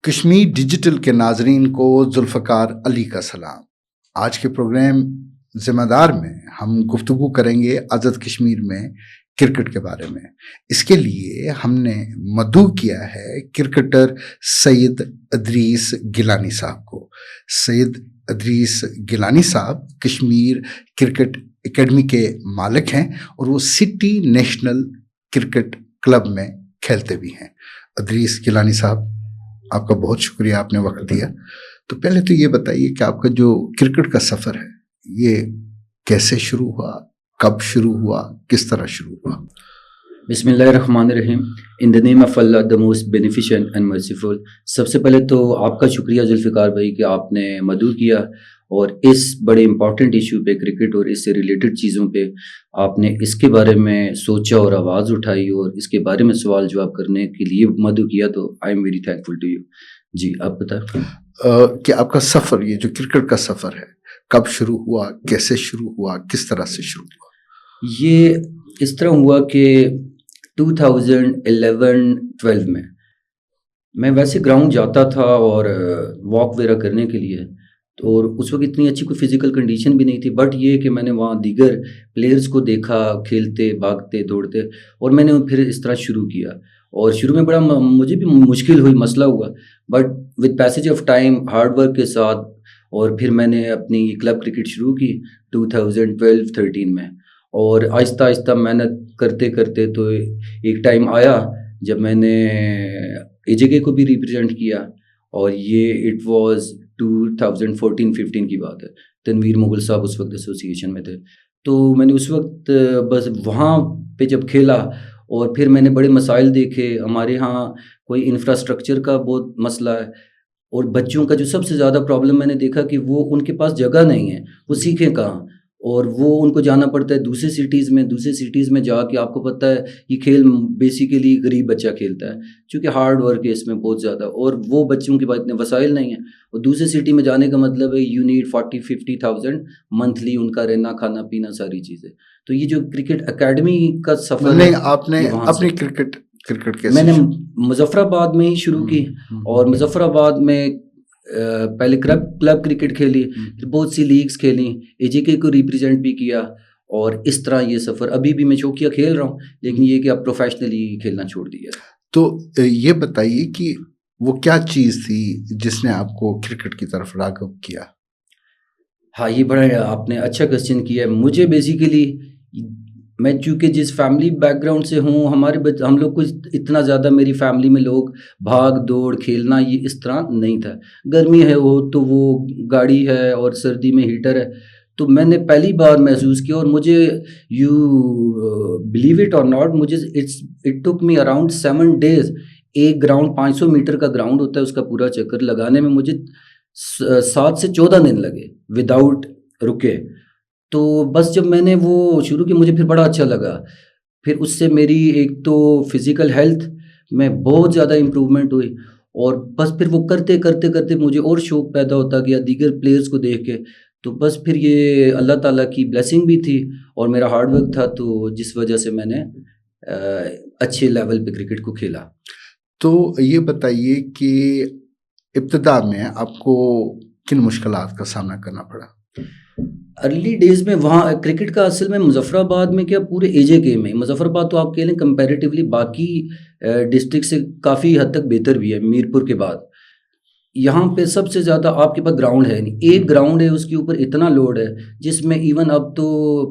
Kashmir digital کے ناظرین کو ذوالفقار علی کا سلام۔ آج کے پروگرام ذمہ دار میں ہم گفتگو کریں گے آزاد کشمیر میں کرکٹ کے بارے میں۔ اس کے لیے ہم نے مدعو کیا ہے کرکٹر سید ادریس گیلانی صاحب کو۔ سید ادریس گیلانی صاحب کشمیر کرکٹ اکیڈمی کے مالک ہیں اور وہ سٹی نیشنل کرکٹ کلب میں کھیلتے بھی ہیں۔ ادریس گیلانی صاحب، آپ کا بہت شکریہ، آپ نے وقت دیا۔ تو پہلے تو یہ بتائیے کہ آپ کا جو کرکٹ کا سفر ہے یہ کیسے شروع ہوا، کب شروع ہوا، کس طرح شروع ہوا؟ بسم اللہ الرحمن الرحیم۔ In the name of Allah the most beneficent and merciful. سب سے پہلے تو آپ کا شکریہ ذوالفقار بھائی کہ آپ نے مدعو کیا اور اس بڑے امپورٹنٹ ایشو پہ، کرکٹ اور اس سے ریلیٹڈ چیزوں پہ آپ نے اس کے بارے میں سوچا اور آواز اٹھائی اور اس کے بارے میں سوال جواب کرنے کے لیے مدعو کیا، تو I am very thankful to you. جی آپ بتائیں کہ آپ کا سفر، یہ جو کرکٹ کا سفر ہے، کب شروع ہوا، کیسے شروع ہوا، کس طرح سے شروع ہوا؟ یہ اس طرح ہوا کہ 2011-12 میں ویسے گراؤنڈ جاتا تھا اور واک وغیرہ کرنے کے لیے، اور اس وقت اتنی اچھی کوئی فزیکل کنڈیشن بھی نہیں تھی، بٹ یہ کہ میں نے وہاں دیگر پلیئرز کو دیکھا کھیلتے، بھاگتے، دوڑتے، اور میں نے پھر اس طرح شروع کیا۔ اور شروع میں بڑا مجھے بھی مشکل ہوئی، مسئلہ ہوا، but with passage of time, hard work کے ساتھ، اور پھر میں نے اپنی کلب کرکٹ شروع کی 2012-13 میں، اور آہستہ آہستہ محنت کرتے کرتے تو ایک ٹائم آیا جب میں نے AJK کو بھی ریپرزینٹ کیا، اور یہ اٹ واز 2014-15 کی بات ہے۔ تنویر مغل صاحب اس وقت ایسوسی ایشن میں تھے، تو میں نے اس وقت بس وہاں پہ جب کھیلا، اور پھر میں نے بڑے مسائل دیکھے۔ ہمارے ہاں کوئی انفراسٹرکچر کا بہت مسئلہ ہے، اور بچوں کا جو سب سے زیادہ پرابلم میں نے دیکھا کہ وہ ان کے پاس جگہ نہیں ہے، وہ سیکھیں کہاں، اور وہ ان کو جانا پڑتا ہے دوسرے سٹیز میں جا کے۔ آپ کو پتہ ہے یہ کھیل بیسیکلی غریب بچہ کھیلتا ہے، چونکہ ہارڈ ورک ہے اس میں بہت زیادہ، اور وہ بچوں کے پاس اتنے وسائل نہیں ہیں، اور دوسرے سٹی میں جانے کا مطلب ہے یو نیڈ 40-50,000 منتھلی، ان کا رہنا کھانا پینا ساری چیزیں۔ تو یہ جو کرکٹ اکیڈمی کا سفر نہیں، آپ نے اپنی کرکٹ کیسے؟ میں نے مظفر آباد میں ہی شروع کی، اور مظفر آباد میں پہلے کلب کرکٹ کھیلی، پھر بہت سی لیگز کھیلی، AJK کو ریپرزینٹ بھی کیا، اور اس طرح یہ سفر ابھی بھی میں شوقیہ کھیل رہا ہوں، لیکن یہ کہ اب پروفیشنلی کھیلنا چھوڑ دیا۔ تو یہ بتائیے کہ وہ کیا چیز تھی جس نے آپ کو کرکٹ کی طرف راغب کیا؟ ہاں، یہ بڑا آپ نے اچھا کوسچن کیا ہے۔ مجھے بیسیکلی، میں چونکہ جس فیملی بیک گراؤنڈ سے ہوں، ہم لوگ کو اتنا زیادہ میری فیملی میں لوگ بھاگ دوڑ کھیلنا یہ اس طرح نہیں تھا۔ گرمی ہے وہ تو وہ گاڑی ہے، اور سردی میں ہیٹر ہے، تو میں نے پہلی بار محسوس کیا، اور مجھے یو بلیو اٹ اور ناٹ، مجھے it took me around 7 days۔ ایک گراؤنڈ 500 میٹر کا گراؤنڈ ہوتا ہے، اس کا پورا چکر لگانے میں مجھے 7 سے 14 دن لگے وداؤٹ رکے۔ تو بس جب میں نے وہ شروع کی مجھے پھر بڑا اچھا لگا، پھر اس سے میری ایک تو فزیکل ہیلتھ میں بہت زیادہ امپرومنٹ ہوئی، اور بس پھر وہ کرتے کرتے کرتے مجھے اور شوق پیدا ہوتا گیا دیگر پلیئرز کو دیکھ کے۔ تو بس پھر یہ اللہ تعالیٰ کی بلیسنگ بھی تھی اور میرا ہارڈ ورک تھا، تو جس وجہ سے میں نے اچھے لیول پہ کرکٹ کو کھیلا۔ تو یہ بتائیے کہ ابتدا میں آپ کو کن مشکلات کا سامنا کرنا پڑا؟ ارلی ڈیز میں وہاں کرکٹ کا اصل میں مظفر آباد میں کیا پورے AJK میں، مظفر آباد تو آپ کہہ لیں کمپیریٹیولی باقی ڈسٹرکٹ سے کافی حد تک بہتر بھی ہے، میرپور کے بعد۔ یہاں پہ سب سے زیادہ آپ کے پاس گراؤنڈ ہے نہیں، ایک گراؤنڈ ہے، اس کے اوپر اتنا لوڈ ہے جس میں ایون اب تو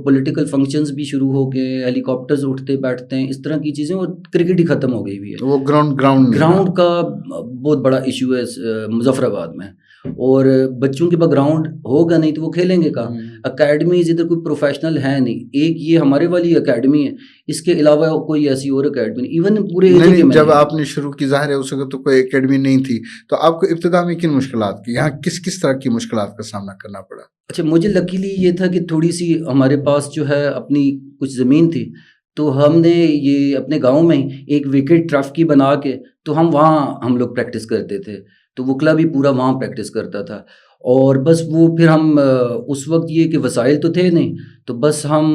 پولیٹیکل فنکشنز بھی شروع ہو گئے، ہیلی کاپٹرز اٹھتے بیٹھتے ہیں، اس طرح کی چیزیں، اور کرکٹ ہی ختم ہو گئی ہوئی ہے۔ وہ گراؤنڈ کا بہت بڑا ایشو ہے مظفر آباد میں، اور بچوں کے پاس گراؤنڈ ہوگا نہیں تو وہ کھیلیں گے کہاں؟ اکیڈمیز ادھر کوئی پروفیشنل ہے نہیں، ایک یہ ہمارے والی اکیڈمی ہے، اس کے علاوہ کوئی ایسی اور اکیڈمی نہیں، ایون پورے AJK میں۔ جب آپ نے شروع کی، ظاہر ہے اس وقت تو کوئی اکیڈمی نہیں تھی، تو آپ کو ابتدا میں کن مشکلات کی، یہاں کس طرح کی مشکلات کا سامنا کرنا پڑا؟ اچھا، مجھے لکیلی یہ تھا کہ تھوڑی سی ہمارے پاس جو ہے اپنی کچھ زمین تھی، تو ہم نے یہ اپنے گاؤں میں ایک وکٹ ٹرف کی بنا کے، تو ہم لوگ پریکٹس کرتے تھے، تو وہ کلب ہی پورا وہاں پریکٹس کرتا تھا، اور بس وہ پھر ہم اس وقت یہ کہ وسائل تو تھے نہیں، تو بس ہم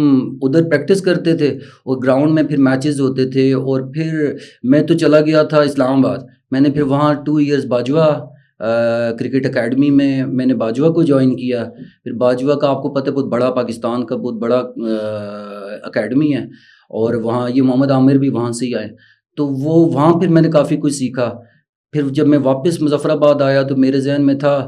ادھر پریکٹس کرتے تھے اور گراؤنڈ میں پھر میچز ہوتے تھے. اور پھر میں تو چلا گیا تھا اسلام آباد. میں نے پھر وہاں 2 ایئرز باجوہ کرکٹ اکیڈمی میں نے باجوہ کو جوائن کیا. پھر باجوہ کا آپ کو پتہ ہے بہت بڑا، پاکستان کا بہت بڑا اکیڈمی ہے، اور وہاں یہ محمد عامر بھی وہاں سے ہی آئے. تو وہ وہاں پھر میں نے کافی کچھ سیکھا. پھر جب میں واپس مظفر آباد آیا تو میرے ذہن میں تھا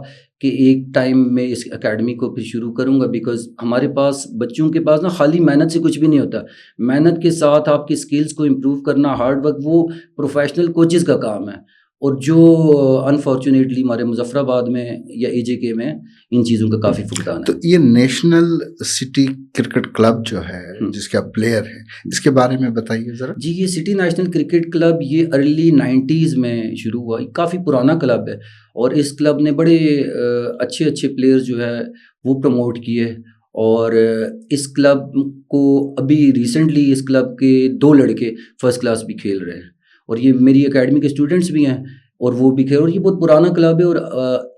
کہ ایک ٹائم میں اس اکیڈمی کو پھر شروع کروں گا، بیکاز ہمارے پاس بچوں کے پاس نا خالی محنت سے کچھ بھی نہیں ہوتا. محنت کے ساتھ آپ کی سکلز کو امپروو کرنا، ہارڈ ورک، وہ پروفیشنل کوچز کا کام ہے. اور جو انفارچونیٹلی ہمارے مظفر آباد میں یا اے جے کے میں ان چیزوں کا کافی فقدان ہے. تو یہ نیشنل سٹی کرکٹ کلب جو ہے جس کے آپ پلیئر ہیں، اس کے بارے میں بتائیے ذرا. جی، یہ سٹی نیشنل کرکٹ کلب یہ ارلی 90s میں شروع ہوا. کافی پرانا کلب ہے، اور اس کلب نے بڑے اچھے پلیئر جو ہے وہ پروموٹ کیے. اور اس کلب کو ابھی ریسنٹلی اس کلب کے 2 لڑکے فرسٹ کلاس بھی کھیل رہے ہیں، اور یہ میری اکیڈمی کے اسٹوڈنٹس بھی ہیں اور وہ بھی کھیل. اور یہ بہت پرانا کلب ہے، اور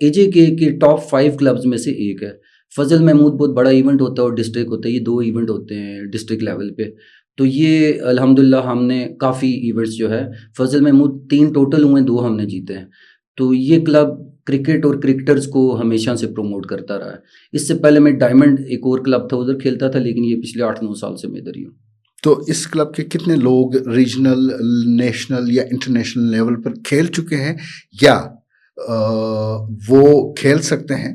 اے جے کے ٹاپ 5 کلبز میں سے ایک ہے. فضل محمود بہت بڑا ایونٹ ہوتا ہے اور ڈسٹرکٹ ہوتا ہے. یہ 2 ایونٹ ہوتے ہیں ڈسٹرکٹ لیول پہ. تو یہ الحمدللہ ہم نے کافی ایونٹس جو ہے، فضل محمود 3 ٹوٹل ہوئے، 2 ہم نے جیتے ہیں. تو یہ کلب کرکٹ اور کرکٹرز کو ہمیشہ سے پروموٹ کرتا رہا ہے. اس سے پہلے میں ڈائمنڈ ایک اور کلب تھا، ادھر کھیلتا تھا، لیکن یہ پچھلے 8-9 سال سے میں ادھر ہی ہوں. تو اس کلب کے کتنے لوگ ریجنل، نیشنل یا انٹرنیشنل لیول پر کھیل چکے ہیں، یا وہ کھیل سکتے ہیں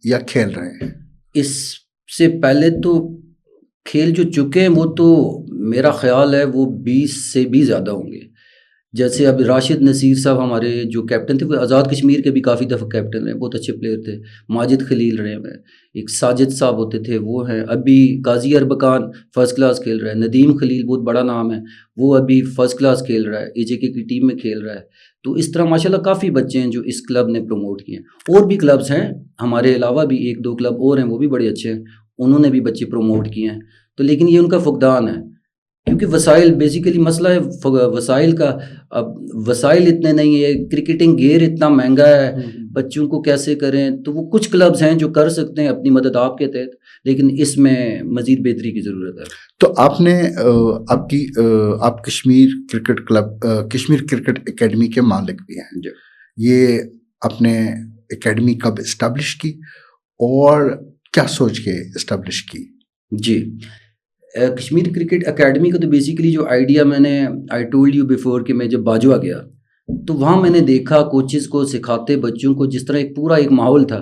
یا کھیل رہے ہیں؟ اس سے پہلے تو کھیل جو چکے ہیں وہ تو میرا خیال ہے وہ 20 سے بھی زیادہ ہوں گے. جیسے اب راشد نصیر صاحب ہمارے جو کیپٹن تھے، وہ آزاد کشمیر کے بھی کافی دفعہ کیپٹن رہے، بہت اچھے پلیئر تھے. ماجد خلیل رہے ہیں، ایک ساجد صاحب ہوتے تھے وہ ہیں. ابھی قاضی اربکان فرسٹ کلاس کھیل رہا ہے. ندیم خلیل بہت بڑا نام ہے، وہ ابھی فرسٹ کلاس کھیل رہا ہے، اے جے کے کی ٹیم میں کھیل رہا ہے. تو اس طرح ماشاءاللہ کافی بچے ہیں جو اس کلب نے پروموٹ کیے ہیں. اور بھی کلبز ہیں ہمارے علاوہ بھی 1-2 کلب اور ہیں، وہ بھی بڑے اچھے ہیں، انہوں نے بھی بچے پروموٹ کیے ہیں. تو لیکن یہ ان کا فقدان ہے، کیونکہ وسائل بیسیکلی مسئلہ ہے وسائل کا. اب وسائل اتنے نہیں ہے، کرکٹنگ گیئر اتنا مہنگا ہے، بچوں کو کیسے کریں. تو وہ کچھ کلبز ہیں جو کر سکتے ہیں اپنی مدد آپ کے تحت، لیکن اس میں مزید بہتری کی ضرورت ہے. تو آپ نے آپ Kashmir cricket club, Kashmir cricket academy کے مالک بھی ہیں. یہ آپ نے اکیڈمی کب اسٹیبلش کی اور کیا سوچ کے اسٹیبلش کی؟ جی، کشمیر کرکٹ اکیڈمی کا تو بیسیکلی جو آئیڈیا میں نے آئی ٹولڈ یو بیفور کہ میں جب باجوہ گیا تو وہاں میں نے دیکھا کوچز کو سکھاتے بچوں کو، جس طرح ایک پورا ایک ماحول تھا،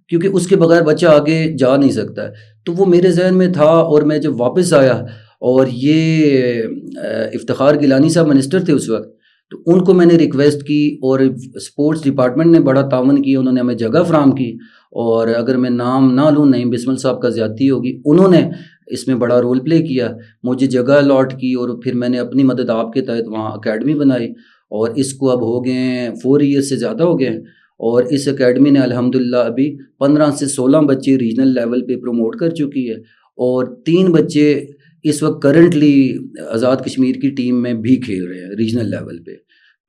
کیونکہ اس کے بغیر بچہ آگے جا نہیں سکتا. تو وہ میرے ذہن میں تھا، اور میں جب واپس آیا اور یہ افتخار گیلانی صاحب منسٹر تھے اس وقت، تو ان کو میں نے ریکویسٹ کی اور اسپورٹس ڈپارٹمنٹ نے بڑا تعاون کیا، انہوں نے ہمیں جگہ فراہم کی. اور اگر میں نام نہ لوں، نعیم بسمل صاحب کا زیادتی ہوگی، انہوں نے اس میں بڑا رول پلے کیا، مجھے جگہ الاٹ کی، اور پھر میں نے اپنی مدد آپ کے تحت وہاں اکیڈمی بنائی. اور اس کو اب ہو گئے ہیں 4 ایئر سے زیادہ ہو گئے ہیں. اور اس اکیڈمی نے الحمدللہ ابھی 15 سے 16 بچے ریجنل لیول پہ پروموٹ کر چکی ہے، اور 3 بچے اس وقت کرنٹلی آزاد کشمیر کی ٹیم میں بھی کھیل رہے ہیں ریجنل لیول پہ.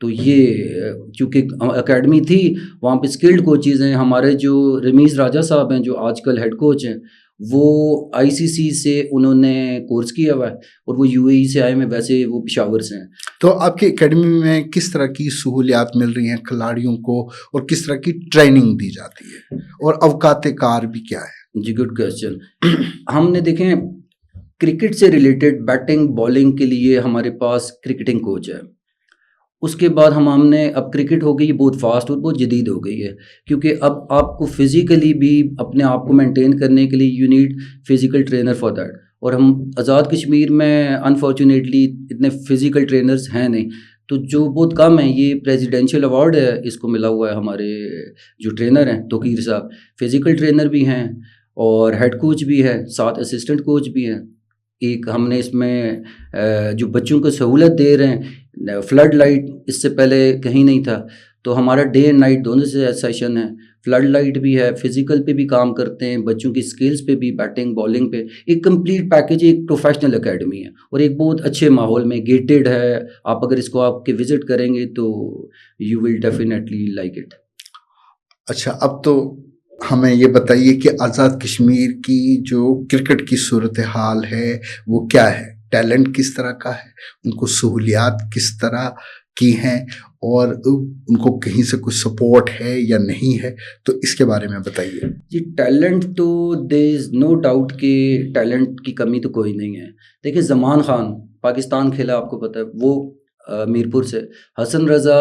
تو یہ چونکہ اکیڈمی تھی، وہاں پہ اسکلڈ کوچز ہیں. ہمارے جو رمیز راجہ صاحب ہیں جو آج کل ہیڈ کوچ ہیں، وہ آئی سی سی سے انہوں نے کورس کیا ہوا ہے، اور وہ یو اے ای سے آئے ہیں، ویسے وہ پشاور سے ہیں. تو آپ کی اکیڈمی میں کس طرح کی سہولیات مل رہی ہیں کھلاڑیوں کو، اور کس طرح کی ٹریننگ دی جاتی ہے، اور اوقات کار بھی کیا ہے؟ جی، گڈ کویسچن. ہم نے دیکھیں کرکٹ سے ریلیٹڈ بیٹنگ بالنگ کے لیے ہمارے پاس کرکٹنگ کوچ ہے. اس کے بعد ہم نے اب کرکٹ ہو گئی بہت فاسٹ اور بہت جدید ہو گئی ہے، کیونکہ اب آپ کو فزیکلی بھی اپنے آپ کو مینٹین کرنے کے لیے you need physical trainer for that. اور ہم آزاد کشمیر میں انفارچونیٹلی اتنے فزیکل ٹرینرز ہیں نہیں، تو جو بہت کم ہیں. یہ پریزیڈینشیل ایوارڈ ہے اس کو ملا ہوا ہے. ہمارے جو ٹرینر ہیں توقیر صاحب فزیکل ٹرینر بھی ہیں، اور ہیڈ کوچ بھی ہے، ساتھ اسسٹنٹ کوچ بھی ہیں. ایک ہم نے اس میں جو بچوں کو سہولت دے رہے ہیں، فلڈ لائٹ اس سے پہلے کہیں نہیں تھا، تو ہمارا ڈے اینڈ نائٹ دونوں سے سیشن ہے. فلڈ لائٹ بھی ہے، فزیکل پہ بھی کام کرتے ہیں، بچوں کی سکلز پہ بھی، بیٹنگ بالنگ پہ. ایک کمپلیٹ پیکیج، ایک پروفیشنل اکیڈمی ہے، اور ایک بہت اچھے ماحول میں گیٹڈ ہے. آپ اگر اس کو آپ کے وزٹ کریں گے تو you will definitely like it. اچھا، اب تو ہمیں یہ بتائیے کہ آزاد کشمیر کی جو کرکٹ کی صورتحال ہے وہ کیا ہے؟ ٹیلنٹ کس طرح کا ہے؟ ان کو سہولیات کس طرح کی ہیں؟ اور ان کو کہیں سے کوئی سپورٹ ہے یا نہیں ہے؟ تو اس کے بارے میں بتائیے. جی ٹیلنٹ تو دیر از نو ڈاؤٹ کہ ٹیلنٹ کی کمی تو کوئی نہیں ہے. دیکھیں زمان خان پاکستان کھیلا، آپ کو پتہ ہے، وہ میرپور سے. حسن رضا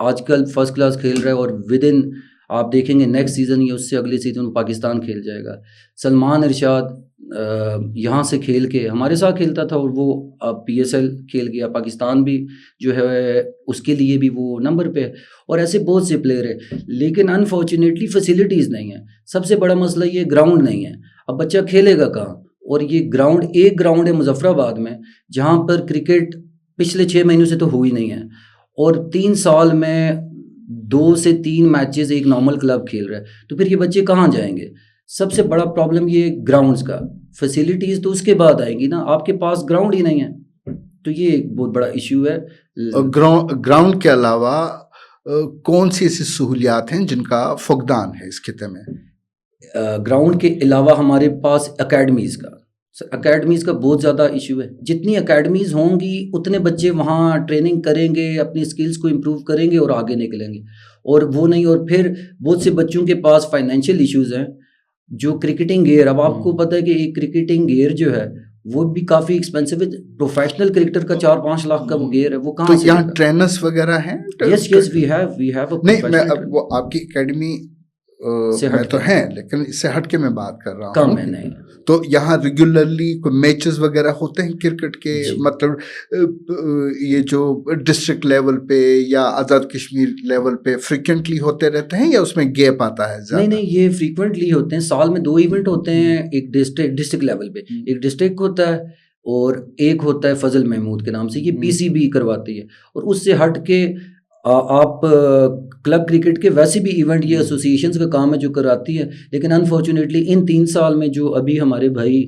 آج کل فرسٹ کلاس کھیل رہا ہے اور ود ان آپ دیکھیں گے نیکسٹ سیزن یا اس سے اگلے سیزن پاکستان کھیل جائے گا. سلمان ارشاد یہاں سے کھیل کے ہمارے ساتھ کھیلتا تھا اور وہ پی ایس ایل کھیل گیا، پاکستان بھی جو ہے اس کے لیے بھی وہ نمبر پہ ہے. اور ایسے بہت سے پلیئر ہیں، لیکن انفارچونیٹلی فیسلٹیز نہیں ہیں. سب سے بڑا مسئلہ یہ گراؤنڈ نہیں ہے. اب بچہ کھیلے گا کہاں؟ اور یہ گراؤنڈ ایک گراؤنڈ ہے مظفر آباد میں جہاں پر کرکٹ پچھلے 6 مہینوں سے تو ہوئی نہیں ہے، اور 3 سال میں 2 سے 3 میچز ایک نارمل کلب کھیل رہا ہے. تو پھر یہ بچے کہاں جائیں گے؟ سب سے بڑا پرابلم یہ گراؤنڈز کا. فیسلٹیز تو اس کے بعد آئیں گی نا، آپ کے پاس گراؤنڈ ہی نہیں ہے. تو یہ ایک بہت بڑا ایشو ہے. گراؤنڈ کے علاوہ کون سی ایسی سہولیات ہیں جن کا فقدان ہے اس خطے میں؟ گراؤنڈ کے علاوہ ہمارے پاس اکیڈمیز کا بہت زیادہ ایشو ہے. جتنی اکیڈمیز ہوں گی اتنے بچے وہاں ٹریننگ کریں گے، اپنی اسکلز کو امپروو کریں گے اور آگے نکلیں گے. اور وہ نہیں، اور پھر بہت سے بچوں کے پاس فائنینشیل ایشوز ہیں. جو کرکٹنگ گیئر، اب آپ کو پتہ ہے کہ ایک کرکٹنگ گیئر جو ہے وہ بھی کافی ایکسپینسو ہے. پروفیشنل کرکٹر کا 4-5 لاکھ کا وہ گیئر ہے، وہ کہاں سے؟ یہاں ٹرینرز وغیرہ ہیں؟ یس وی ہیو نہیں، میں وہ آپ کی اکیڈمی میں تو ہیں، لیکن اس سے ہٹ کے میں بات کر رہا ہوں. کم ہے نہیں. تو یہاں ریگولرلی کوئی میچز وغیرہ ہوتے ہیں کرکٹ کے؟ مطلب یہ جو ڈسٹرکٹ لیول پہ یا آزاد کشمیر لیول پہ فریکوینٹلی ہوتے رہتے ہیں یا اس میں گیپ آتا ہے زیادہ؟ نہیں، یہ فریکوینٹلی ہوتے ہیں. سال میں 2 ایونٹ ہوتے ہیں. ایک ڈسٹرکٹ لیول پہ ایک ڈسٹرکٹ ہوتا ہے اور ایک ہوتا ہے فضل محمود کے نام سے، یہ پی سی بی کرواتی ہے. اور اس سے ہٹ کے آپ کلب کرکٹ کے ویسے بھی ایونٹ یہ ایسوسیشنز کا کام ہے جو کراتی ہے. لیکن انفارچونیٹلی ان 3 سال میں جو ابھی ہمارے بھائی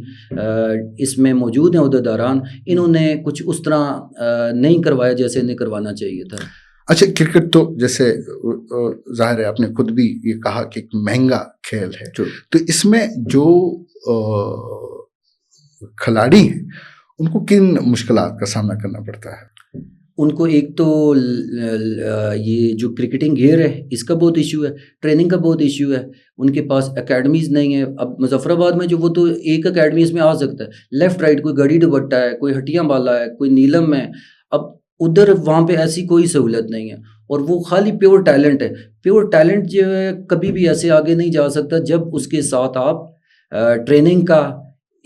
اس میں موجود ہیں عہدیداران، انہوں نے کچھ اس طرح نہیں کروایا جیسے انہیں کروانا چاہیے تھا. اچھا، کرکٹ تو جیسے ظاہر ہے آپ نے خود بھی یہ کہا کہ ایک مہنگا کھیل ہے، تو اس میں جو کھلاڑی ہیں ان کو کن مشکلات کا سامنا کرنا پڑتا ہے؟ ان کو ایک تو یہ جو کرکٹنگ گیئر ہے اس کا بہت ایشو ہے، ٹریننگ کا بہت ایشو ہے. ان کے پاس اکیڈمیز نہیں ہے. اب مظفر آباد میں جو وہ تو ایک اکیڈمی اس میں آ سکتا ہے، لیفٹ رائٹ کوئی گڑی دوپٹہ ہے، کوئی ہٹیاں بالا ہے، کوئی نیلم ہے. اب ادھر وہاں پہ ایسی کوئی سہولت نہیں ہے، اور وہ خالی پیور ٹیلنٹ ہے. پیور ٹیلنٹ جو ہے کبھی بھی ایسے آگے نہیں جا سکتا جب اس کے ساتھ آپ ٹریننگ کا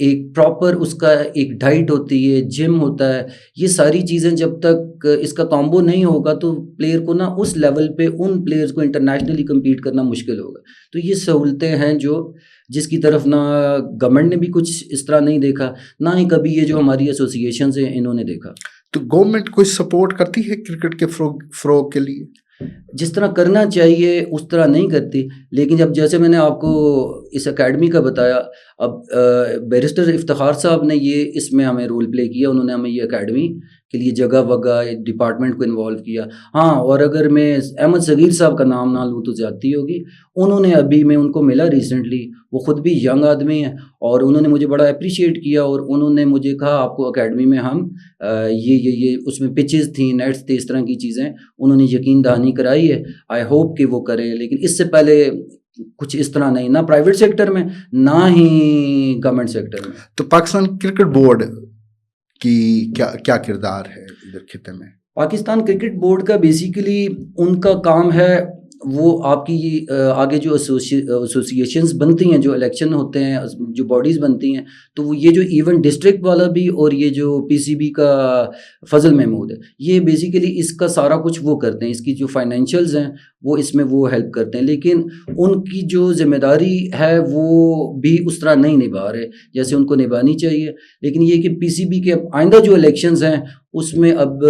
ایک پراپر اس کا ایک ڈائٹ ہوتی ہے، جم ہوتا ہے. یہ ساری چیزیں جب تک اس کا کامبو نہیں ہوگا تو پلیئر کو نا اس لیول پہ ان پلیئرز کو انٹرنیشنلی کمپیٹ کرنا مشکل ہوگا. تو یہ سہولتیں ہیں جس کی طرف نہ گورنمنٹ نے بھی کچھ اس طرح نہیں دیکھا، نہ ہی کبھی یہ جو ہماری ایسوسیشنز ہیں انہوں نے دیکھا. تو گورنمنٹ کوئی سپورٹ کرتی ہے کرکٹ کے فروغ کے لیے؟ جس طرح کرنا چاہیے اس طرح نہیں کرتی. لیکن جب جیسے میں نے آپ کو اس اکیڈمی کا بتایا، اب بیرسٹر افتخار صاحب نے یہ اس میں ہمیں رول پلے کیا. انہوں نے ہمیں یہ اکیڈمی کے لیے جگہ وگہ ڈپارٹمنٹ کو انوالو کیا. ہاں، اور اگر میں احمد صغیر صاحب کا نام نہ لوں تو زیادتی ہوگی. انہوں نے ابھی میں ان کو ملا ریسنٹلی، وہ خود بھی ینگ آدمی ہیں اور انہوں نے مجھے بڑا اپریشیٹ کیا. اور انہوں نے مجھے کہا آپ کو اکیڈمی میں ہم یہ اس میں پچز تھیں، نیٹس تھے، اس طرح کی چیزیں انہوں نے یقین دہانی کرائی ہے. آئی ہوپ کہ وہ کریں. لیکن اس سے پہلے کچھ اس طرح نہیں، نہ پرائیویٹ سیکٹر میں نہ ہی گورنمنٹ سیکٹر میں. تو پاکستان کرکٹ بورڈ کی کیا کردار ہے ادھر خطے میں؟ پاکستان کرکٹ بورڈ کا بیسیکلی ان کا کام ہے وہ آپ کی آگے جو ایسوسیشنز بنتی ہیں، جو الیکشن ہوتے ہیں، جو باڈیز بنتی ہیں، تو وہ یہ جو ایونٹ ڈسٹرکٹ والا بھی اور یہ جو پی سی بی کا فضل محمود ہے، یہ بیسیکلی اس کا سارا کچھ وہ کرتے ہیں. اس کی جو فائنینشیلز ہیں وہ اس میں وہ ہیلپ کرتے ہیں. لیکن ان کی جو ذمہ داری ہے وہ بھی اس طرح نہیں نبھا رہے جیسے ان کو نبھانی چاہیے. لیکن یہ کہ پی سی بی کے آئندہ جو الیکشنز ہیں اس میں اب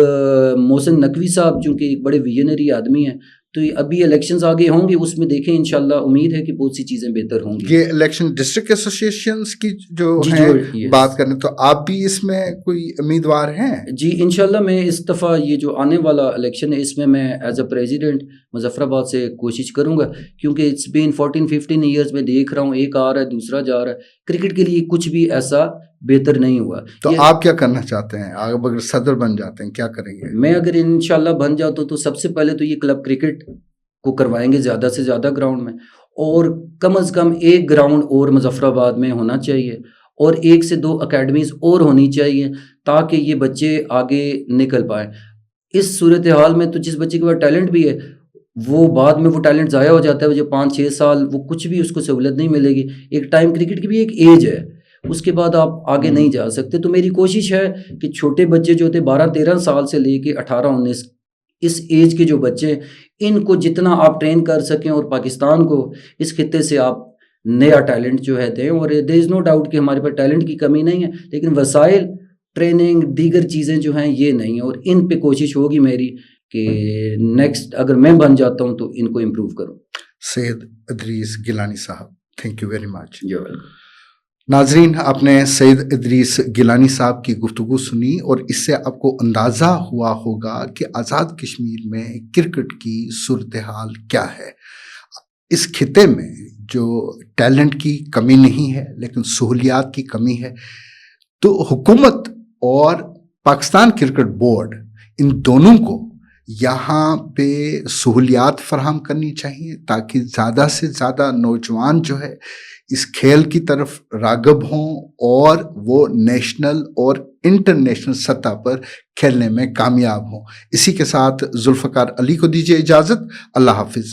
محسن نقوی صاحب چونکہ ایک بڑے ویژنری آدمی ہیں، تو ابھی الیکشنز آگے ہوں گے، اس میں دیکھیں انشاءاللہ امید ہے کہ بہت سی چیزیں بہتر ہوں گی. یہ الیکشن ڈسٹرکٹ ایسوسیشنز کی جو جی ہیں yes. بات کریں تو آپ بھی اس میں کوئی امیدوار ہیں؟ جی انشاءاللہ میں اس دفعہ یہ جو آنے والا الیکشن ہے اس میں ایز اے پریزیڈنٹ مظفر آباد سے کوشش کروں گا، کیونکہ اٹس بین 14-15 ایئرز میں دیکھ رہا ہوں ایک آ رہا ہے دوسرا جا رہا ہے، کرکٹ کے لیے کچھ بھی ایسا بہتر نہیں ہوا. تو آپ کیا کرنا چاہتے ہیں اگر صدر بن جاتے ہیں، کیا کریں گے؟ میں اگر انشاءاللہ بن جاتا ہوں تو سب سے پہلے تو یہ کلب کرکٹ کو کروائیں گے زیادہ سے زیادہ گراؤنڈ میں، اور کم از کم ایک گراؤنڈ اور مظفر آباد میں ہونا چاہیے، اور 1 سے 2 اکیڈمیز اور ہونی چاہیے تاکہ یہ بچے آگے نکل پائیں. اس صورتحال میں تو جس بچے کے پاس ٹیلنٹ بھی ہے وہ بعد میں وہ ٹیلنٹ ضائع ہو جاتا ہے، جو 5-6 سال وہ کچھ بھی اس کو سہولت نہیں ملے گی. ایک ٹائم کرکٹ کی بھی ایک ایج ہے، اس کے بعد آپ آگے نہیں جا سکتے. تو میری کوشش ہے کہ چھوٹے بچے جو ہوتے 12-13 سال سے لے کے 18-19 اس ایج کے جو بچے ان کو جتنا آپ ٹرین کر سکیں اور پاکستان کو اس خطے سے آپ نیا ٹیلنٹ جو ہے دیں. اور دیر از نو ڈاؤٹ کہ ہمارے پاس ٹیلنٹ کی کمی نہیں ہے، لیکن وسائل، ٹریننگ، دیگر چیزیں جو ہیں یہ نہیں ہیں، اور ان پہ کوشش ہوگی میری کہ نیکسٹ اگر میں بن جاتا ہوں تو ان کو امپروو کروں. سید ادریس گیلانی صاحب، thank you very much. You welcome. ناظرین، آپ نے سید ادریس گیلانی صاحب کی گفتگو سنی اور اس سے آپ کو اندازہ ہوا ہوگا کہ آزاد کشمیر میں کرکٹ کی صورتحال کیا ہے. اس خطے میں جو ٹیلنٹ کی کمی نہیں ہے لیکن سہولیات کی کمی ہے، تو حکومت اور پاکستان کرکٹ بورڈ ان دونوں کو یہاں پہ سہولیات فراہم کرنی چاہیے تاکہ زیادہ سے زیادہ نوجوان جو ہے اس کھیل کی طرف راغب ہوں اور وہ نیشنل اور انٹرنیشنل سطح پر کھیلنے میں کامیاب ہوں. اسی کے ساتھ ذوالفقار علی کو دیجیے اجازت. اللہ حافظ.